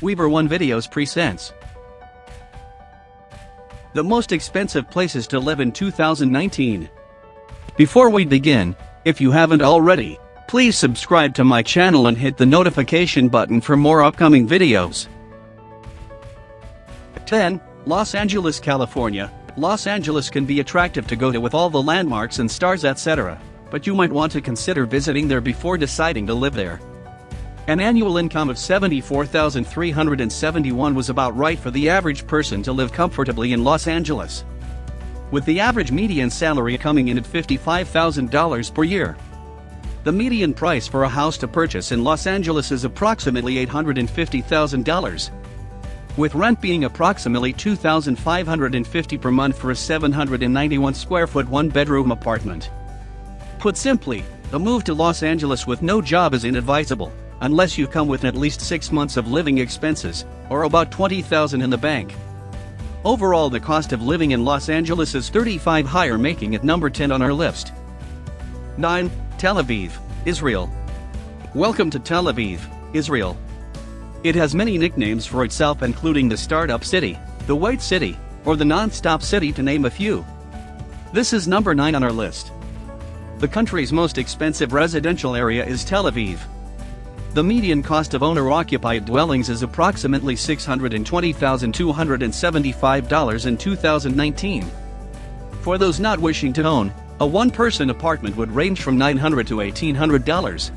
Weaver One Videos presents the most expensive places to live in 2019. Before we begin, if you haven't already, please subscribe to my channel and hit the notification button for more upcoming videos. 10. Los Angeles, California. Los Angeles can be attractive to go to with all the landmarks and stars etc., but you might want to consider visiting there before deciding to live there. An annual income of $74,371 was about right for the average person to live comfortably in Los Angeles, with the average median salary coming in at $55,000 per year. The median price for a house to purchase in Los Angeles is approximately $850,000, with rent being approximately $2,550 per month for a 791 square foot one-bedroom apartment. Put simply, a move to Los Angeles with no job is inadvisable, unless you come with at least 6 months of living expenses, or about $20,000 in the bank. Overall, the cost of living in Los Angeles is 35 higher, making it number 10 on our list. 9. Tel Aviv, Israel. Welcome to Tel Aviv, Israel. It has many nicknames for itself, including the Startup City, the White City, or the Non-Stop City, to name a few. This is number 9 on our list. The country's most expensive residential area is Tel Aviv. The median cost of owner-occupied dwellings is approximately $620,275 in 2019. For those not wishing to own, a one-person apartment would range from $900 to $1,800.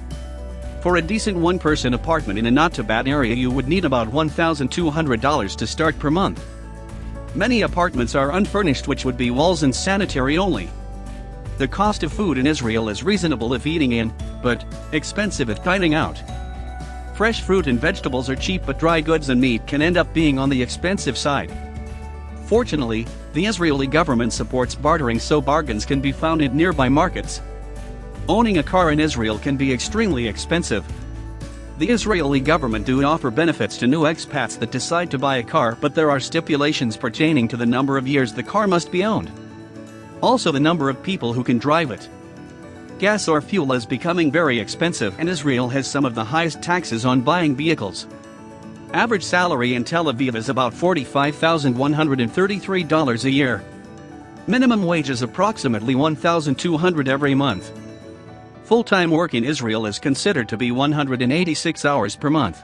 For a decent one-person apartment in a not-too-bad area, you would need about $1,200 to start per month. Many apartments are unfurnished, which would be walls and sanitary only. The cost of food in Israel is reasonable if eating in, but expensive if dining out. Fresh fruit and vegetables are cheap, but dry goods and meat can end up being on the expensive side. Fortunately, the Israeli government supports bartering, so bargains can be found in nearby markets. Owning a car in Israel can be extremely expensive. The Israeli government do offer benefits to new expats that decide to buy a car, but there are stipulations pertaining to the number of years the car must be owned. Also, the number of people who can drive it. Gas or fuel is becoming very expensive, and Israel has some of the highest taxes on buying vehicles. Average salary in Tel Aviv is about $45,133 a year. Minimum wage is approximately $1,200 every month. Full-time work in Israel is considered to be 186 hours per month.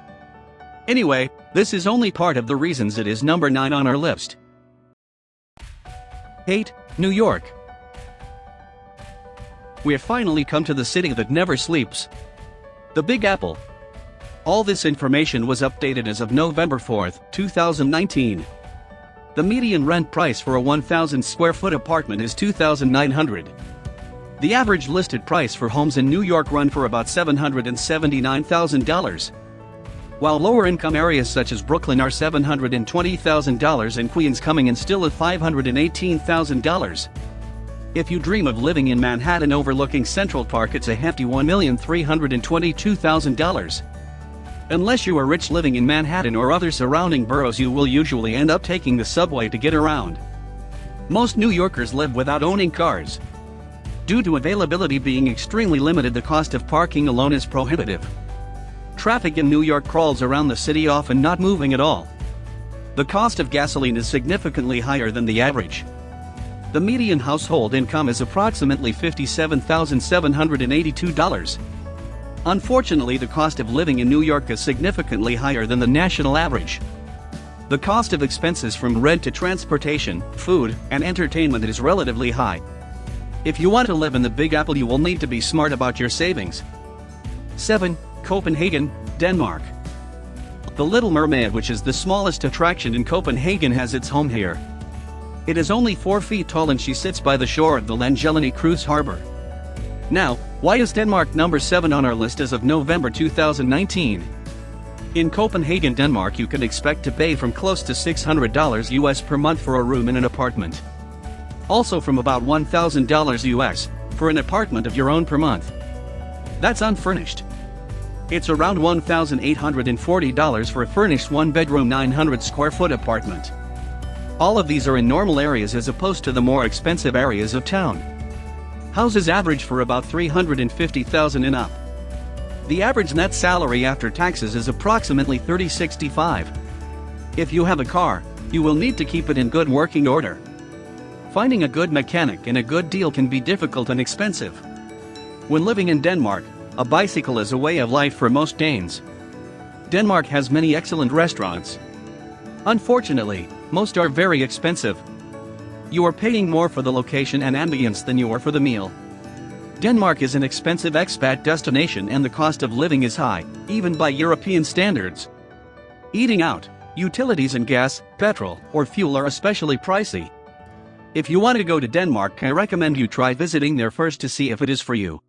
Anyway, this is only part of the reasons it is number 9 on our list. 8. New York. We have finally come to the city that never sleeps, the Big Apple. All this information was updated as of November 4, 2019. The median rent price for a 1,000 square foot apartment is $2,900. The average listed price for homes in New York run for about $779,000. While lower income areas such as Brooklyn are $720,000 and Queens coming in still at $518,000. If you dream of living in Manhattan overlooking Central Park, it's a hefty $1,322,000. Unless you are rich living in Manhattan or other surrounding boroughs, you will usually end up taking the subway to get around. Most New Yorkers live without owning cars. Due to availability being extremely limited, the cost of parking alone is prohibitive. Traffic in New York crawls around the city, often not moving at all. The cost of gasoline is significantly higher than the average. The median household income is approximately $57,782. Unfortunately, the cost of living in New York is significantly higher than the national average. The cost of expenses from rent to transportation, food, and entertainment is relatively high. If you want to live in the Big Apple, you will need to be smart about your savings. 7. Copenhagen, Denmark. The Little Mermaid, which is the smallest attraction in Copenhagen, has its home here. It is only 4 feet tall and she sits by the shore of the Langelini cruise harbor. Now, why is Denmark number 7 on our list as of November 2019? In Copenhagen, Denmark, you can expect to pay from close to $600 US per month for a room in an apartment. Also from about $1,000 US for an apartment of your own per month. That's unfurnished. It's around $1,840 for a furnished one-bedroom 900 square foot apartment. All of these are in normal areas as opposed to the more expensive areas of town. Houses average for about $350,000 and up. The average net salary after taxes is approximately $30.65. If you have a car, you will need to keep it in good working order. Finding a good mechanic and a good deal can be difficult and expensive. When living in Denmark, a bicycle is a way of life for most Danes. Denmark has many excellent restaurants. Unfortunately, most are very expensive. You are paying more for the location and ambience than you are for the meal. Denmark is an expensive expat destination and the cost of living is high, even by European standards. Eating out, utilities and gas, petrol, or fuel are especially pricey. If you want to go to Denmark, I recommend you try visiting there first to see if it is for you.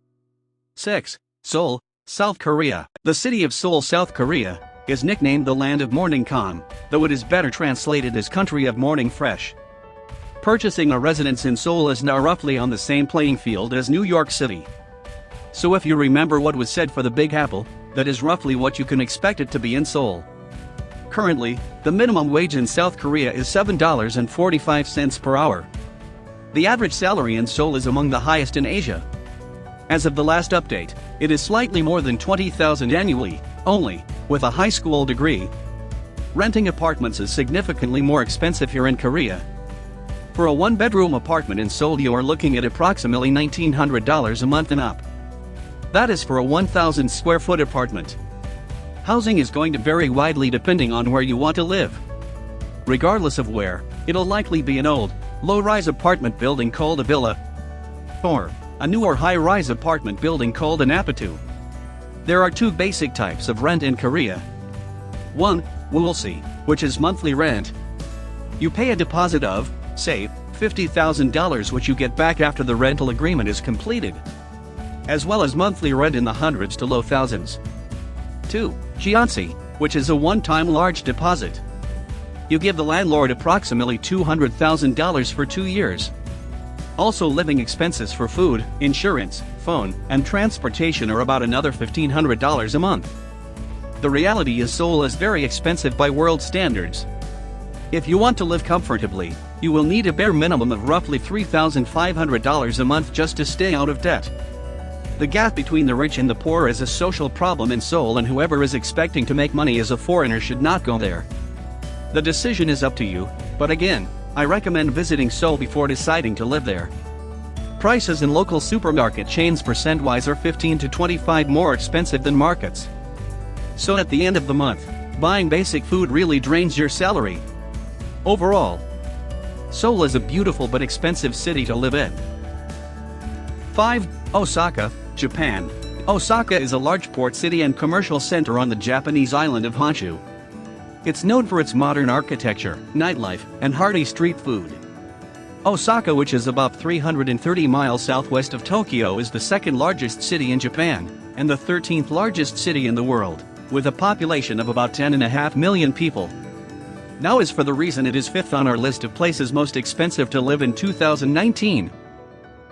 6. Seoul, South Korea. The city of Seoul, South Korea, is nicknamed the land of morning calm, though it is better translated as country of morning fresh. Purchasing a residence in Seoul is now roughly on the same playing field as New York City. So if you remember what was said for the Big Apple, that is roughly what you can expect it to be in Seoul. Currently, the minimum wage in South Korea is $7.45 per hour. The average salary in Seoul is among the highest in Asia. As of the last update, it is slightly more than $20,000 annually, only, with a high school degree. Renting apartments is significantly more expensive here in Korea. For a one-bedroom apartment in Seoul you are looking at approximately $1,900 a month and up. That is for a 1,000 square foot apartment. Housing is going to vary widely depending on where you want to live. Regardless of where, it'll likely be an old, low-rise apartment building called a villa, or a new or high-rise apartment building called an apatu. There are two basic types of rent in Korea. 1. Wulsi, which is monthly rent. You pay a deposit of, say, $50,000 which you get back after the rental agreement is completed, as well as monthly rent in the hundreds to low thousands. 2. Jeonsi, which is a one-time large deposit. You give the landlord approximately $200,000 for 2 years. Also, living expenses for food, insurance, phone, and transportation are about another $1,500 a month. The reality is Seoul is very expensive by world standards. If you want to live comfortably, you will need a bare minimum of roughly $3,500 a month just to stay out of debt. The gap between the rich and the poor is a social problem in Seoul, and whoever is expecting to make money as a foreigner should not go there. The decision is up to you, but again, I recommend visiting Seoul before deciding to live there. Prices in local supermarket chains percent-wise are 15 to 25% more expensive than markets. So at the end of the month, buying basic food really drains your salary. Overall, Seoul is a beautiful but expensive city to live in. 5. Osaka, Japan. Osaka is a large port city and commercial center on the Japanese island of Honshu. It's known for its modern architecture, nightlife, and hearty street food. Osaka, which is about 330 miles southwest of Tokyo, is the second largest city in Japan, and the 13th largest city in the world, with a population of about 10.5 million people. Now as for the reason it is fifth on our list of places most expensive to live in 2019.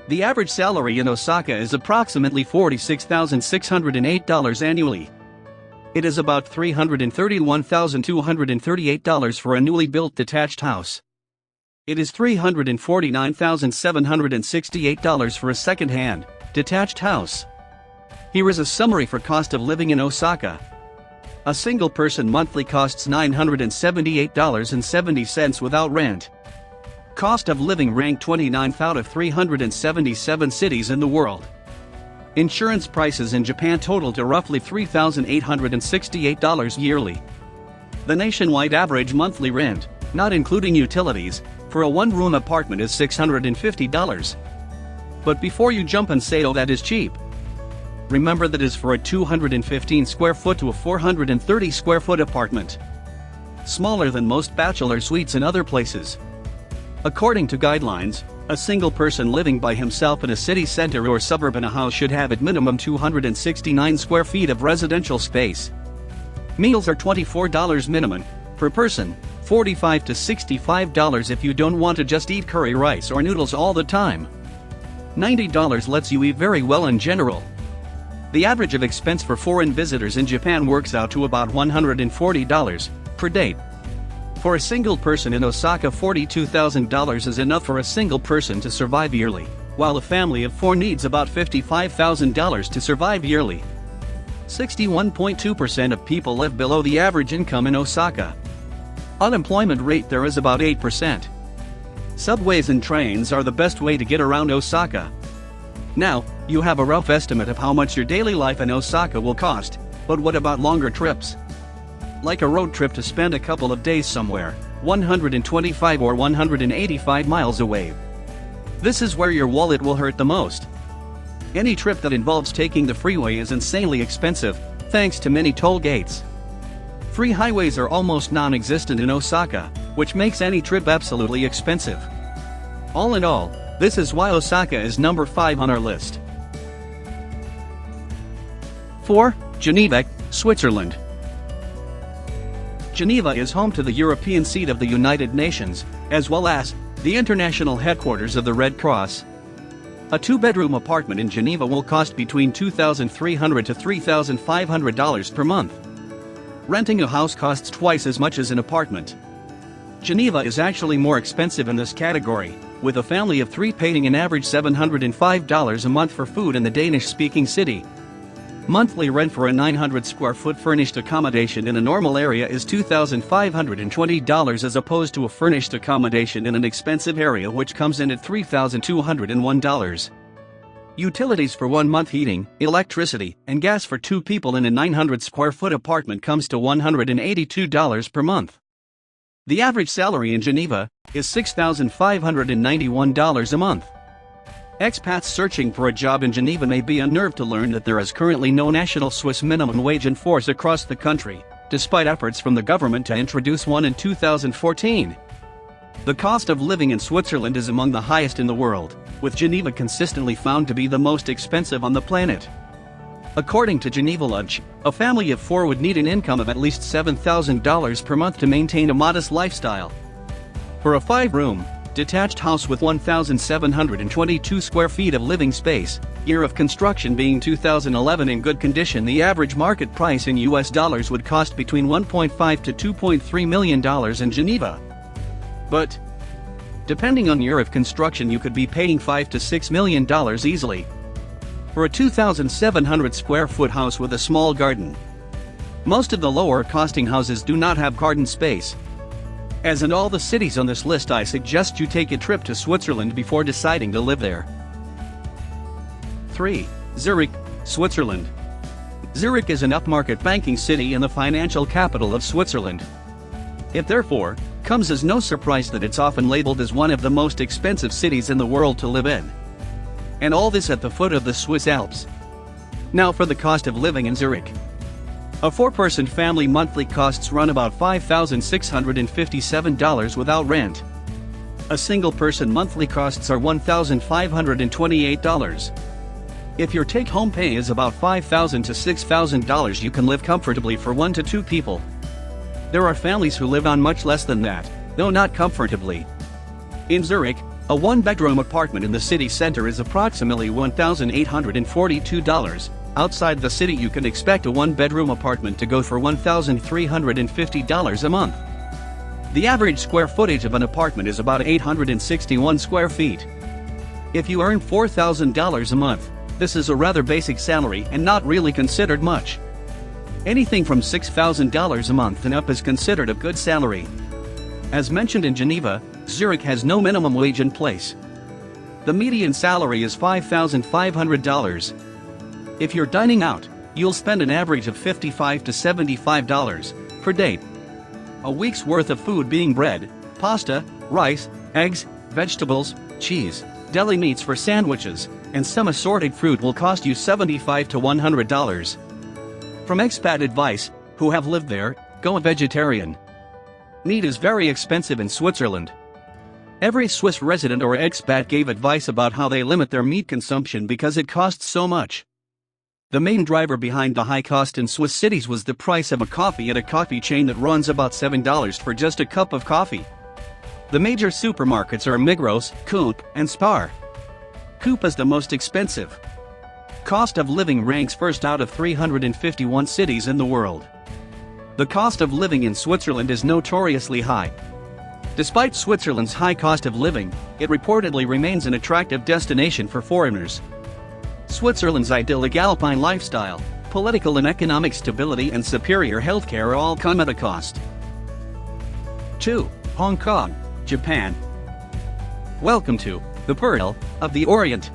The average salary in Osaka is approximately $46,608 annually. It is about $331,238 for a newly built detached house. It is $349,768 for a second-hand, detached house. Here is a summary for cost of living in Osaka. A single person monthly costs $978.70 without rent. Cost of living ranked 29th out of 377 cities in the world. Insurance prices in Japan total to roughly $3,868 yearly. The nationwide average monthly rent, not including utilities, for a one-room apartment is $650. But before you jump and say, oh, that is cheap, remember that is for a 215 square foot to a 430 square foot apartment. Smaller than most bachelor suites in other places. According to guidelines, a single person living by himself in a city center or suburb in a house should have at minimum 269 square feet of residential space. Meals are $24 minimum per person, $45 to $65 if you don't want to just eat curry rice or noodles all the time. $90 lets you eat very well in general. The average of expense for foreign visitors in Japan works out to about $140 per date. For a single person in Osaka, $42,000 is enough for a single person to survive yearly, while a family of four needs about $55,000 to survive yearly. 61.2% of people live below the average income in Osaka. Unemployment rate there is about 8%. Subways and trains are the best way to get around Osaka. Now, you have a rough estimate of how much your daily life in Osaka will cost, but what about longer trips? Like a road trip to spend a couple of days somewhere, 125 or 185 miles away. This is where your wallet will hurt the most. Any trip that involves taking the freeway is insanely expensive, thanks to many toll gates. Free highways are almost non-existent in Osaka, which makes any trip absolutely expensive. All in all, this is why Osaka is number 5 on our list. 4. Geneva, Switzerland. Geneva is home to the European seat of the United Nations, as well as the international headquarters of the Red Cross. A 2-bedroom apartment in Geneva will cost between $2,300 to $3,500 per month. Renting a house costs twice as much as an apartment. Geneva is actually more expensive in this category, with a family of 3 paying an average $705 a month for food in the Danish-speaking city. Monthly rent for a 900 square foot furnished accommodation in a normal area is $2,520 as opposed to a furnished accommodation in an expensive area which comes in at $3,201. Utilities for 1 month heating, electricity, and gas for 2 people in a 900 square foot apartment comes to $182 per month. The average salary in Geneva is $6,591 a month. Expats searching for a job in Geneva may be unnerved to learn that there is currently no national Swiss minimum wage in force across the country, despite efforts from the government to introduce one in 2014. The cost of living in Switzerland is among the highest in the world, with Geneva consistently found to be the most expensive on the planet. According to Geneva Lunch, a family of 4 would need an income of at least $7,000 per month to maintain a modest lifestyle. For a 5-room, detached house with 1,722 square feet of living space, year of construction being 2011 in good condition, the average market price in US dollars would cost between $1.5 to $2.3 million in Geneva. But, depending on year of construction, you could be paying $5 to $6 million easily for a 2,700 square foot house with a small garden. Most of the lower costing houses do not have garden space. As in all the cities on this list, I suggest you take a trip to Switzerland before deciding to live there. 3. Zurich, Switzerland. Zurich is an upmarket banking city and the financial capital of Switzerland. It therefore comes as no surprise that it's often labeled as one of the most expensive cities in the world to live in. And all this at the foot of the Swiss Alps. Now for the cost of living in Zurich. A 4-person family monthly costs run about $5,657 without rent. A single-person monthly costs are $1,528. If your take-home pay is about $5,000 to $6,000, you can live comfortably for 1 to 2 people. There are families who live on much less than that, though not comfortably. In Zurich, a 1-bedroom apartment in the city center is approximately $1,842. Outside the city, you can expect a 1-bedroom apartment to go for $1,350 a month. The average square footage of an apartment is about 861 square feet. If you earn $4,000 a month, this is a rather basic salary and not really considered much. Anything from $6,000 a month and up is considered a good salary. As mentioned in Geneva, Zurich has no minimum wage in place. The median salary is $5,500. If you're dining out, you'll spend an average of $55 to $75 per day. A week's worth of food being bread, pasta, rice, eggs, vegetables, cheese, deli meats for sandwiches, and some assorted fruit will cost you $75 to $100. From expat advice, who have lived there, go vegetarian. Meat is very expensive in Switzerland. Every Swiss resident or expat gave advice about how they limit their meat consumption because it costs so much. The main driver behind the high cost in Swiss cities was the price of a coffee at a coffee chain that runs about $7 for just a cup of coffee. The major supermarkets are Migros, Coop, and Spar. Coop is the most expensive. Cost of living ranks first out of 351 cities in the world. The cost of living in Switzerland is notoriously high. Despite Switzerland's high cost of living, it reportedly remains an attractive destination for foreigners. Switzerland's idyllic alpine lifestyle, Political and economic stability and superior healthcare all come at a cost. 2. Hong Kong, Japan. Welcome to the Pearl of the Orient.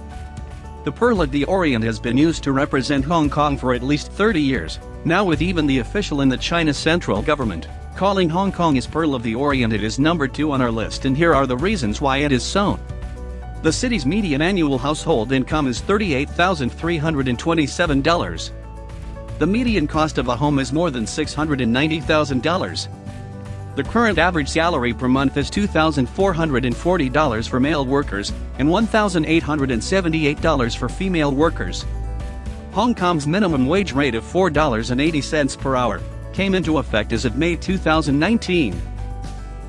The Pearl of the Orient has been used to represent Hong Kong for at least 30 years, now with even the official in the China central government calling Hong Kong as Pearl of the Orient. It is number 2 on our list, and here are the reasons why it is so. The city's median annual household income is $38,327. The median cost of a home is more than $690,000. The current average salary per month is $2,440 for male workers and $1,878 for female workers. Hong Kong's minimum wage rate of $4.80 per hour came into effect as of May 2019.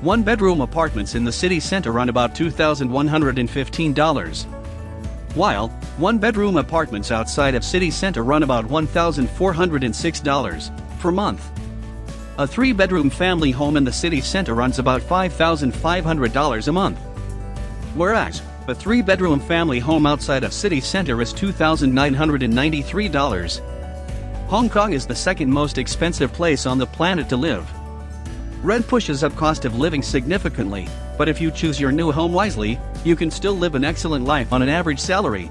One-bedroom apartments in the city center run about $2,115, while one-bedroom apartments outside of city center run about $1,406 per month. A 3-bedroom family home in the city center runs about $5,500 a month, whereas a 3-bedroom family home outside of city center is $2,993. Hong Kong is the second most expensive place on the planet to live. Rent pushes up cost of living significantly, but if you choose your new home wisely, you can still live an excellent life on an average salary.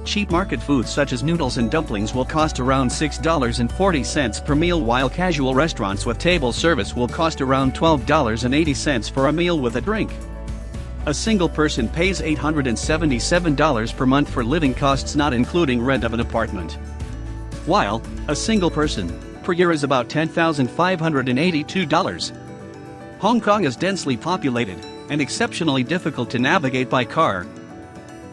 Cheap market foods such as noodles and dumplings will cost around $6.40 per meal, while casual restaurants with table service will cost around $12.80 for a meal with a drink. A single person pays $877 per month for living costs, not including rent of an apartment, while a single person per year is about $10,582. Hong Kong is densely populated and exceptionally difficult to navigate by car.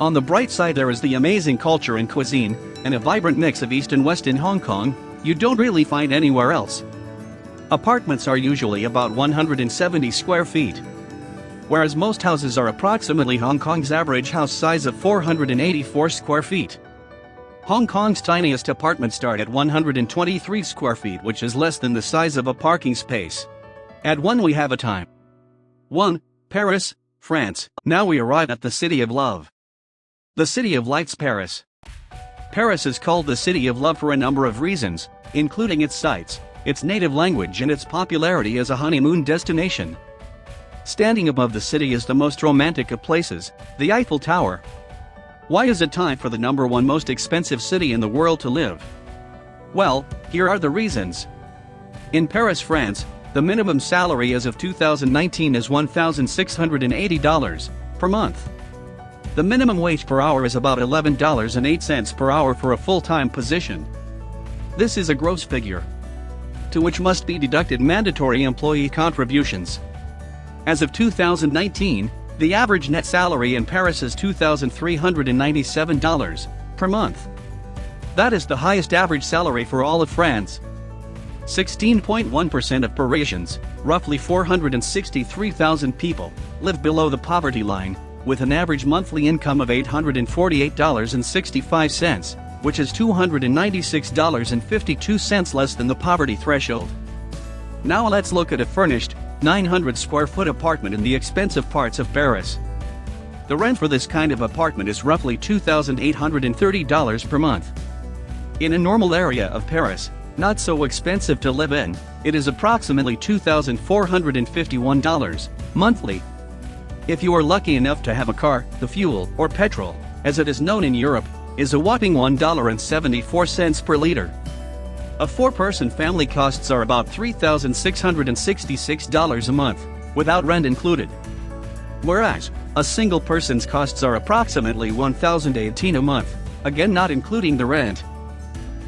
On the bright side, there is the amazing culture and cuisine, and a vibrant mix of East and West in Hong Kong you don't really find anywhere else. Apartments are usually about 170 square feet, whereas most houses are approximately Hong Kong's average house size of 484 square feet. Hong Kong's tiniest apartments start at 123 square feet, which is less than the size of a parking space. At 1 we have a time. 1. Paris, France. Now we arrive at the City of Love. The City of Lights, Paris. Paris is called the City of Love for a number of reasons, including its sights, its native language, and its popularity as a honeymoon destination. Standing above the city is the most romantic of places, the Eiffel Tower. Why is it time for the number 1 most expensive city in the world to live? Well, here are the reasons. In Paris, France, the minimum salary as of 2019 is $1,680 per month. The minimum wage per hour is about $11.08 per hour for a full-time position. This is a gross figure, to which must be deducted mandatory employee contributions. As of 2019, the average net salary in Paris is $2,397 per month. That is the highest average salary for all of France. 16.1% of Parisians, roughly 463,000 people, live below the poverty line, with an average monthly income of $848.65, which is $296.52 less than the poverty threshold. Now let's look at a furnished, 900 square foot apartment in the expensive parts of Paris. The rent for this kind of apartment is roughly $2,830 per month. In a normal area of Paris, not so expensive to live in, it is approximately $2,451 monthly. If you are lucky enough to have a car, the fuel, or petrol, as it is known in Europe, is a whopping $1.74 per liter. A 4-person family costs are about $3,666 a month, without rent included. Whereas, a single person's costs are approximately $1,018 a month, again not including the rent.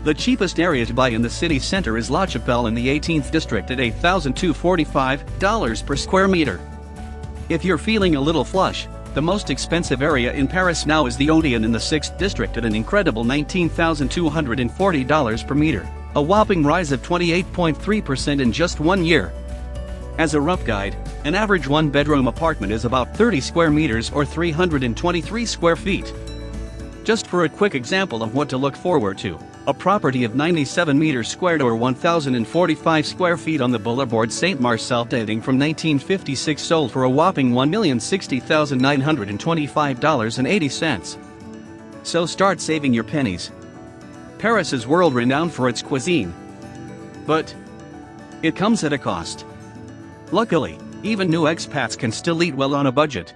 The cheapest area to buy in the city center is La Chapelle in the 18th district at $8,245 per square meter. If you're feeling a little flush, the most expensive area in Paris now is the Odeon in the 6th district at an incredible $19,240 per meter, a whopping rise of 28.3% in just 1 year. As a rough guide, an average 1-bedroom apartment is about 30 square meters or 323 square feet. Just for a quick example of what to look forward to, a property of 97 meters squared or 1,045 square feet on the Boulevard Saint-Marcel dating from 1956 sold for a whopping $1,060,925.80. So start saving your pennies. Paris is world-renowned for its cuisine. But it comes at a cost. Luckily, even new expats can still eat well on a budget.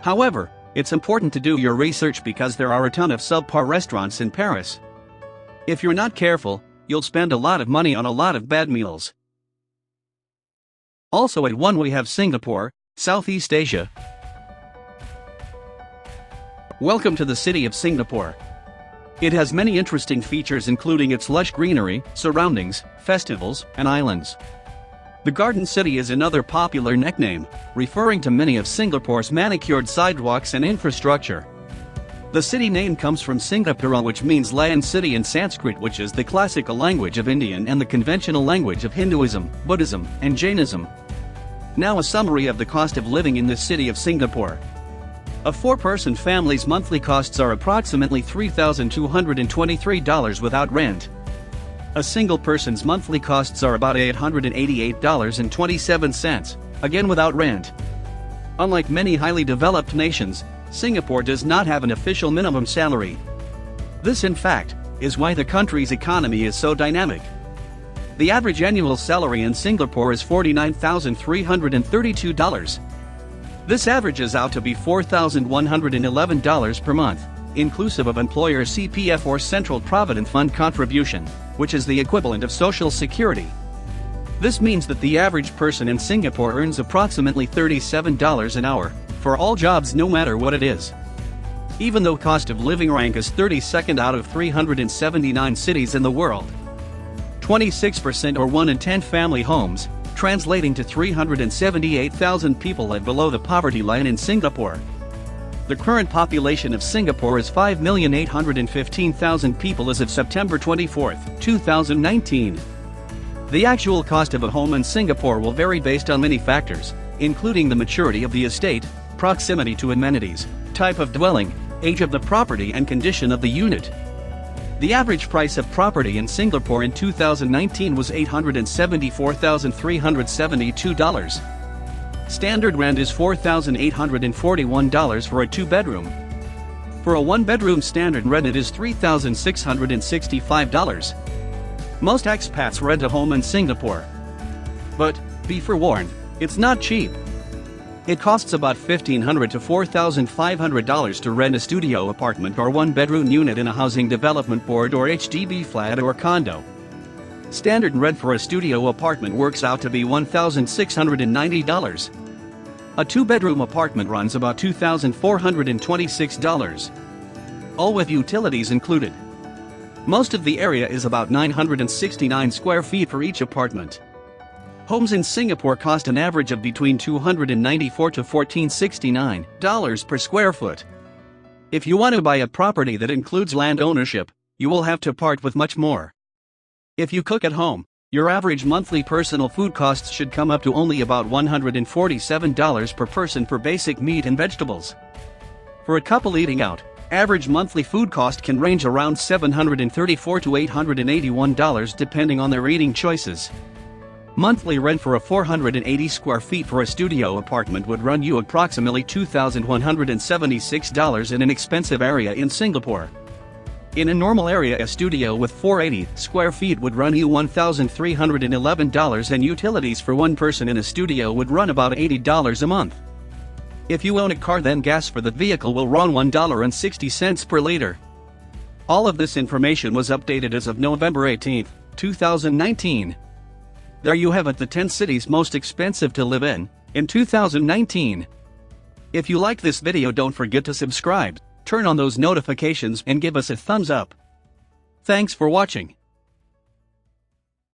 However, it's important to do your research because there are a ton of subpar restaurants in Paris. If you're not careful, you'll spend a lot of money on a lot of bad meals. Also at 1 we have Singapore, Southeast Asia. Welcome to the city of Singapore. It has many interesting features including its lush greenery, surroundings, festivals, and islands. The Garden City is another popular nickname, referring to many of Singapore's manicured sidewalks and infrastructure. The city name comes from Singapura, which means land city in Sanskrit, which is the classical language of Indian and the conventional language of Hinduism, Buddhism, and Jainism. Now a summary of the cost of living in the city of Singapore. A 4-person family's monthly costs are approximately $3,223 without rent. A single person's monthly costs are about $888.27, again without rent. Unlike many highly developed nations, Singapore does not have an official minimum salary. This, in fact, is why the country's economy is so dynamic. The average annual salary in Singapore is $49,332. This averages out to be $4,111 per month, inclusive of employer CPF or Central Provident Fund contribution, which is the equivalent of Social Security. This means that the average person in Singapore earns approximately $37 an hour, for all jobs no matter what it is. Even though cost of living rank is 32nd out of 379 cities in the world. 26% or 1 in 10 family homes, translating to 378,000 people live below the poverty line in Singapore. The current population of Singapore is 5,815,000 people as of September 24, 2019. The actual cost of a home in Singapore will vary based on many factors, including the maturity of the estate, proximity to amenities, type of dwelling, age of the property, and condition of the unit. The average price of property in Singapore in 2019 was $874,372. Standard rent is $4,841 for a 2-bedroom. For a 1-bedroom standard rent it is $3,665. Most expats rent a home in Singapore. But, be forewarned, it's not cheap. It costs about $1,500 to $4,500 to rent a studio apartment or 1-bedroom unit in a housing development board or HDB flat or condo. Standard rent for a studio apartment works out to be $1,690. A 2-bedroom apartment runs about $2,426. All with utilities included. Most of the area is about 969 square feet for each apartment. Homes in Singapore cost an average of between $294 to $1,469 per square foot. If you want to buy a property that includes land ownership, you will have to part with much more. If you cook at home, your average monthly personal food costs should come up to only about $147 per person for basic meat and vegetables. For a couple eating out, average monthly food cost can range around $734 to $881 depending on their eating choices. Monthly rent for a 480 square feet for a studio apartment would run you approximately $2,176 in an expensive area in Singapore. In a normal area, a studio with 480 square feet would run you $1,311, and utilities for one person in a studio would run about $80 a month. If you own a car, then gas for the vehicle will run $1.60 per liter. All of this information was updated as of November 18, 2019. There you have it, the 10 cities most expensive to live in 2019. If you like this video, don't forget to subscribe, turn on those notifications, and give us a thumbs up. Thanks for watching.